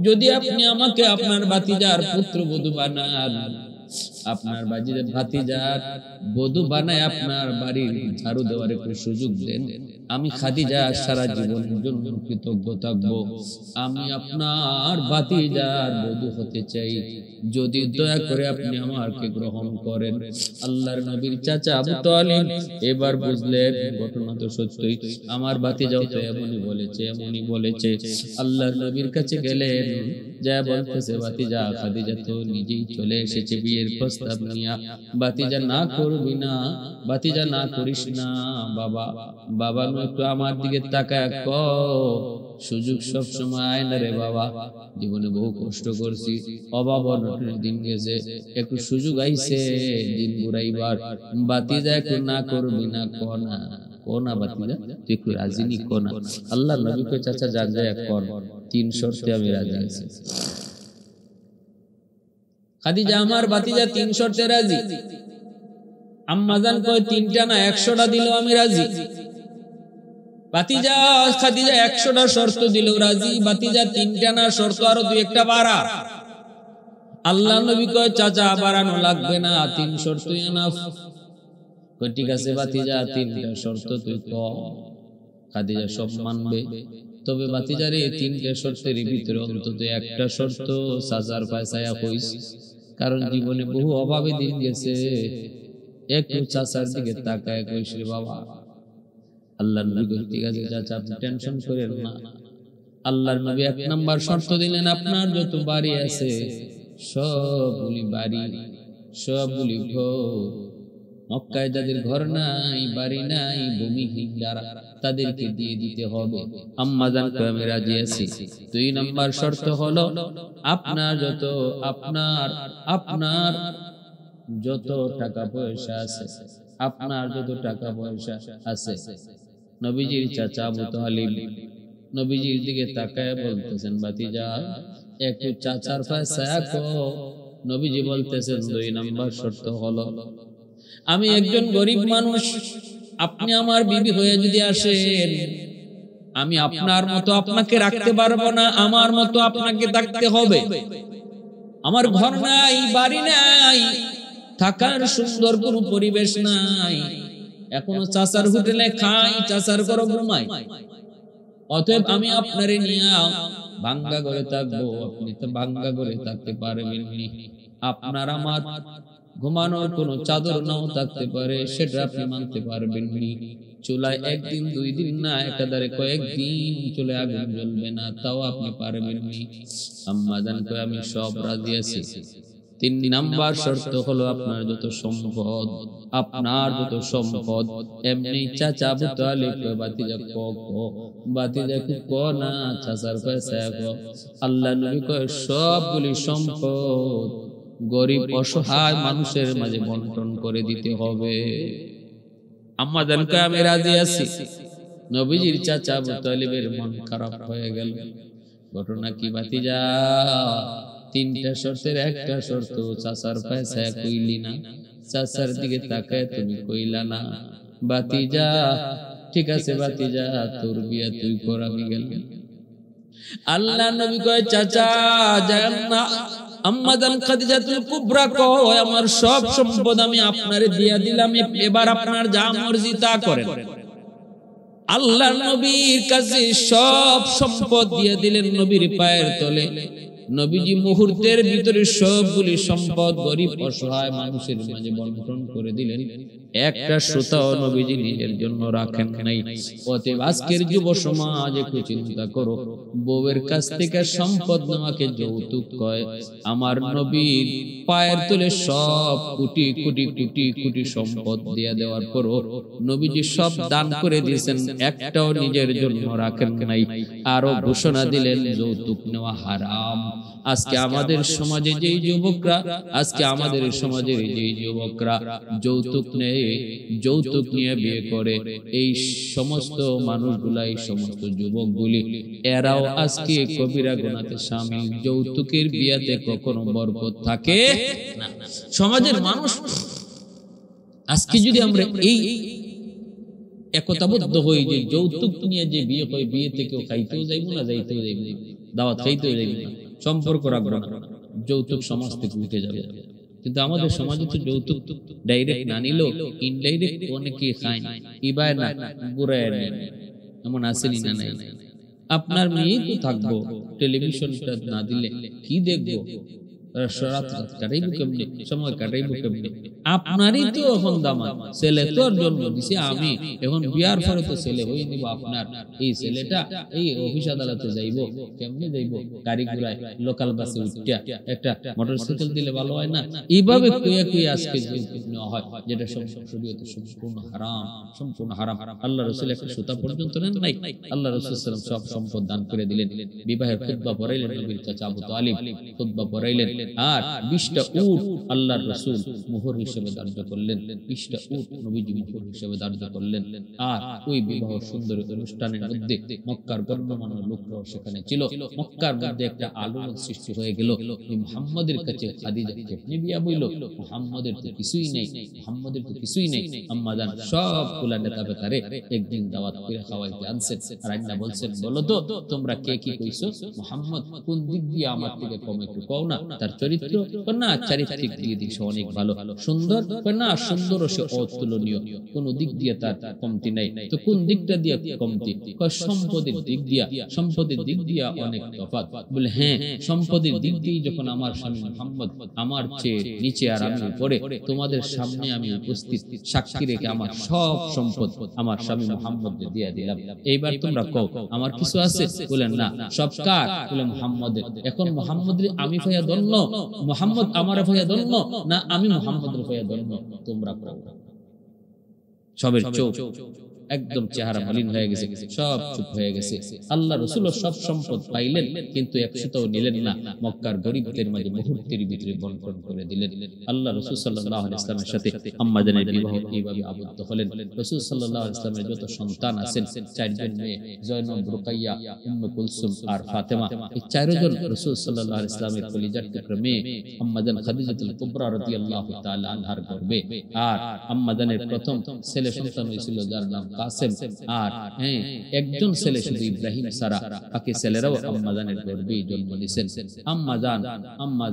যদি আপনি আমাকে আপনার ভাতিজার পুত্রবধূ বানান, আপনার ভাতিজার বধূ বানায় আপনার বাড়ির ঝাড়ু দেওয়ার একটু সুযোগ দেন, আমি খাদিজা সারা জীবনের জন্য কৃতজ্ঞ থাকব। আমি আপনার ভাতিজার বধূ হতে চাই, যদি দয়া করে আপনি আমাকে গ্রহণ করেন। আল্লাহর নবীর চাচা আবু তালিব এবার বুঝলেন ঘটনা তো সত্যই, আমার ভাতিজাও তো এমনই বলেছে। আল্লাহর নবীর কাছে গেলেন, যা বলতেছে, ভাতিজা খাদিজা তো নিজেই চলে এসেছে বিয়ের প্রস্তাব নিয়ে, ভাতিজা না করবি না, ভাতিজা না করিস না। বাবা একটু আমার দিকে তাকায়, সুযোগ সব সময় আয় না রে বাবা, জীবনে বহু কষ্ট করছি, অভাব অনটনের দিন গেছে, একটু সুযোগ আইছে দিন ঘুরাইবার, ভাতিজা একটু না করবি না, কোনা ভাতিজা তুই একটু রাজি নি, কোনা। আল্লাহ নবী কয়, চাচা যান যায় কর, 3 শর্তে আমি রাজি আছি। খাদিজা, আমার ভাতিজা 3 শর্তে রাজি। আম্মাজান কয়, 3টা না 100টা দিলেও আমি রাজি। ভাতিজা খাদিজা 100টা শর্ত দিলেও রাজি, ভাতিজা 3টা না শর্ত আরো 2-1টা বাড়া। আল্লাহ নবী কয়, চাচা বাড়ানো লাগবে না, 3 শর্তই এনাফ। কয়, ঠিক আছে ভাতিজা, 3টা শর্ত তুই কর। খাদিজা সব মানবে, তবে ভাতিজারে 3টা শর্তের ভিতরে অন্তত একটা শর্ত চাচার পয়সায়া কইস, কারণ জীবনে বহু অভাবে দিন গেছে, একটু চাচার দিকে তাকায় কইস রে বাবা। আল্লাহর নবী কইলেন, ঠিক আছে চাচা, আপনি টেনশন করেন না। আল্লাহর নবী 1 নাম্বার শর্ত দিলেন, আপনার যত বাড়ি আছে সবগুলি বাড়ি, সবগুলি ঘর, মক্কায় যাদের ঘর নাই, বাড়ি নাই, ভূমিহীন যারা, তাদেরকে দিয়ে দিতে হবে। আম্মাজান কয়, আমি রাজি আছি। 2 নাম্বার শর্ত হলো, আপনার যত টাকা পয়সা আছে, নবীজির চাচা আবু তালিব নবীজির দিকে তাকায় বলতেছেন, ভাতিজা একটু চাচার পয়সা কো। নবীজি বলতেছেন, 2 নাম্বার শর্ত হলো, আমি একজন গরিব মানুষ, আপনি আমার বিবি হয়ে যদি আসেন, আমি আপনার মতো আপনাকে রাখতে পারবো না, আমার মতো আপনাকে থাকতে হবে। আমার ঘর নাই, বাড়ি নাই, থাকার সুন্দর কোনো পরিবেশ নাই, এখনো চাচার হোটেলে খাই, চাচার ঘরে ঘুমাই, অতএব আমি আপনারে নিয়ে ভাঙ্গা ঘরে থাকবো, আপনি তো ভাঙ্গা ঘরে থাকতে পারবেন না। আপনার আমার ঘুমানোর কোনো চাদর নাও থাকতে পারে, সেটা আপনি মানতে পারবেন না। চুলায় 1 দিন 2 দিন না, একাধারে কয়েকদিন চুলায় আগুন জ্বলবে না, তাও আপনি পারবেন না। আম্মাজান কয়, আমি সব রাজি আছি। 3 নাম্বার শর্ত হলো, আপনার যত সম্পদ, এমনি চাচা আবু তালিব কয়, ভাতিজা ভাতিজা কো না, চাচার পয়সা কো। আল্লাহ নবী কয়, সবগুলি সম্পদ গরিব অসহায় মানুষের মাঝে বন্টন করে দিতে হবে। আম্মাজান কয়, আমি রাজি আছি। নবীজির চাচা আবু তালিবের মন খারাপ হয়ে গেল। ঘটনা কি ভাতিজা? তিনটা শর্তের একটা শর্ত চাচার পয়সা কইলি না, চাচার দিকে তাকায় তুমি কইলা না। বাতিজা ঠিক আছে বাতিজা, তোর বিয়া তুই কর, আমি গেলাম। আল্লাহ নবী কয় চাচা যান না, আম্মা জান খাদিজাতুল কুবরা কয় আমার সব সম্পদ আমি আপনারে দিয়া দিলাম, এবার আপনার যা মর্জি তা করেন। আল্লাহ নবীর কাছে সব সম্পদ দিয়ে দিলেন নবীর পায়ের তলে। নবীজি মুহূর্তের ভিতরে সবগুলি সম্পদ গরিব অসহায় মানুষের মাঝে বন্টন করে দিলেন। একটা সুতাও নবীজি নিজের জন্য রাখেন নাই। অতএব আজকের যুব সমাজ একটু চিন্তা করো, বউয়ের কাছ থেকে সম্পদ নেওয়াকে যৌতুক কয়। আমার নবীর পায়ের তলে সব কোটি কোটি কোটি কোটি সম্পদ দিয়ে দেওয়ার পরও নবীজি সব দান করে দিয়েছেন, একটাও নিজের জন্য রাখেন নাই। আরো ঘোষণা দিলেন যৌতুক নেওয়া হারাম। আজকে আমাদের সমাজে যেই যুবকরা, আজকে আমাদের সমাজের যেই যুবকরা যৌতুক নেয়, যৌতুক নিয়ে বিয়ে করে, এই সমস্ত মানুষগুলা, এই সমস্ত যুবকগুলি, এরাও আজকে কবিরা গুনাহে শামিল। যৌতুকের বিয়াতে কখনো বরকত থাকে না। সমাজের মানুষ আজকে যদি আমরা এই একতাবদ্ধ হই যে যৌতুক নিয়ে যে বিয়ে হয়, বিয়েতে কেউ খাইতেও যাইব না, যাইতেও যাইব না, দাওয়াত খাইতেও যাইব না, সম্পর্ক রাখবো না, যৌতুক সমাজ থেকে উঠে যাবে। কিন্তু আমাদের সমাজে তো যৌতুক ডাইরেক্ট না নিলেও ইনডাইরেক্ট অনেকে খায়, ইবায় না গুড়ায় নেয়, এমন আসেনি না নাই। আপনার মেয়ে তো থাকবো, টেলিভিশনটা না দিলে কি দেখবো, রাত কাটাইবো কেমনে, সময় কাটাইবো কেমনে? আপনারই তো এখন দামান, ছেলে তো জন্ম দিছে আমি, এখন বিয়ার পরে তো ছেলে হয়ে নিব আপনার। এই ছেলেটা এই অফিস আদালতে যাইবো, কেমনে যাইবো? গাড়ি ঘোড়ায়, লোকাল বাসে উঠিয়া একটা মোটরসাইকেল দিলে ভালো হয় না? এইভাবে কুয়া কুয়া আজকে যৌতুক নেওয়া হয়, যেটা শরীয়তে সম্পূর্ণ হারাম, সম্পূর্ণ হারাম। আল্লাহ রাসূল একটা সুতা পর্যন্ত নেন নাই। আল্লাহ রাসূল সাল্লাল্লাহু আলাইহি ওয়াসাল্লাম সব সম্পদ দান করে দিলেন। বিবাহের খুতবা পড়াইলেন নবীর চাচা আবু তালিব, খুতবা পড়াইলেন। আর 20টা উট আল্লাহর রাসূল মোহর হিসেবে ধার্য করলেন, 20টা উট নবীজি মোহর হিসেবে ধার্য করলেন। আর ওই বিবাহ সুন্দর অনুষ্ঠানের মধ্যে মক্কার গণ্যমান্য লোকরাও সেখানে ছিল। মক্কার মধ্যে একটা আলোড়ন সৃষ্টি হয়ে গেল। মুহাম্মদের কাছে খাদিজাকে বিয়া বইল, মুহাম্মদের তো কিছুই নেই, মুহাম্মদের তো কিছুই নেই। আম্মা জান সব কুলা নেতা বেতারে একদিন দাওয়াত করে খাওয়াইতে আনছেন। আর আইনা বলছেন, বলো তো তোমরা কে কি কইছো, মুহাম্মদ কোন দিক দিয়ে আমার থেকে কম একটু কও না? তার চরিত্র না চারিত্রিক দিয়ে দিক অনেক ভালো, সুন্দর না সুন্দর, সে অতুলনীয়, কোন দিক দিয়ে তার কমতি নাই। তো কোন দিকটা দিয়ে কমতি? সম্পদের দিক দিয়া, সম্পদের দিক দিয়া অনেক তফাৎ। বলে হ্যাঁ, সম্পদের দিক দিয়ে যখন আমার স্বামী মুহাম্মদ আমার চেয়ে নিচে আর আমি উপরে, তোমাদের সামনে আমি উপস্থিত সাক্ষী রেখে আমার সব সম্পদ আমার স্বামী মুহাম্মদকে দিয়ে দিলাম। এইবার তোমরা কও আমার কিছু আছে? বলেন না, সব কার? বলে মুহাম্মদের। এখন মুহাম্মদের আমি ভাইয়া ধন্য, মুহাম্মদ আমার ভাইয়া ধন্য, না আমি মুহাম্মদের ভাইয়া ধন্য? তোমরা কও। সবের চোখ একদম চেহারা মলিন হয়ে গেছে, সব চুপ হয়ে গেছে। আল্লাহ রাসূল সব সম্পদ পাইলেন, কিন্তু একশোটাও নিলেন না। মক্কার গরিবদের মাঝে মুহূর্তের ভিতরে বন্টন করে দিলেন। আল্লাহ রাসূল সাল্লাল্লাহু আলাইহি ওয়াসাল্লামের সাথে আম্মা জানের বিবাহ এইভাবে আবদ্ধ হলেন। রাসূল সাল্লাল্লাহু আলাইহি ওয়াসাল্লামের যত সন্তান আছেন, 4 জন মেয়ে, জয়নব, রুকাইয়া, উম্মে কুলসুম আর ফাতেমা, এই 4 জন রাসূল সাল্লাল্লাহু আলাইহি ওয়াসাল্লামের কলিজার টুকরা মেয়ে আম্মা জান খাদিজাতুল কুবরা রাদিয়াল্লাহু তাআলা আনহার গর্ভে। আর আম্মা জানের প্রথম ছেলে সন্তান হয়েছিল যার নাম কাসেম। আর হ্যাঁ, একজন ছেলে শুধু ইব্রাহিম ছাড়া বাকি ছেলেরাও আম্মা জানের গর্ভে জন্ম নিয়েছেন। আম্মা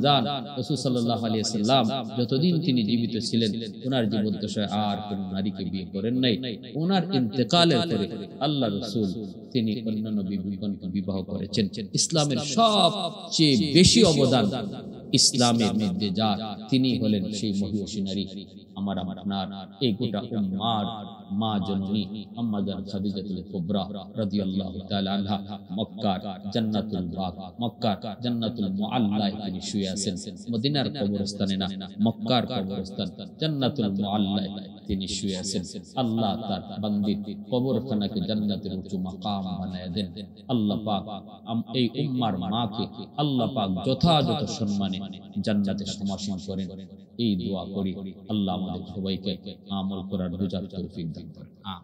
জান রাসূল সাল্লাল্লাহু আলাইহি ওয়াসাল্লাম যতদিন তিনি জীবিত ছিলেন, ওনার জীবদ্দশায় আর কোন নারীকে বিয়ে করেন নাই। ওনার ইন্তেকালের পরে আল্লাহ রাসূল তিনি অন্যান্য বিবিগণকে বিবাহ করেছেন। ইসলামের সবচেয়ে বেশি অবদান ইসলামের মধ্যে যার, তিনি হলেন সেই মহিষী নারী, আমার আপনার এই গোটা উম্মার মা জননী আম্মা জান খাদিজাতুল কুবরা রাদিয়াল্লাহু তাআলা আনহা। মক্কার জান্নাতুল বাক, মক্কার জান্নাতুল মুআল্লায় তিনি শুয়ে আছেন। মদিনার কবরস্থানে না, মক্কার কবরস্থান জান্নাতুল মুআল্লায় তিনি শুয়ে আছেন। আল্লাহ তার বান্দির কবরখানাকে জান্নাতের উঁচু মাকাম বানায় দেন। আল্লাহ পাক এই উম্মার মাকে আল্লাহ পাক যথাযথ সম্মানে জান্নাতে সমাসীন করেন। এই দোয়া করি, আল্লাহ আমাদের সবাইকে আমল করার বুঝার তৌফিক দান করেন।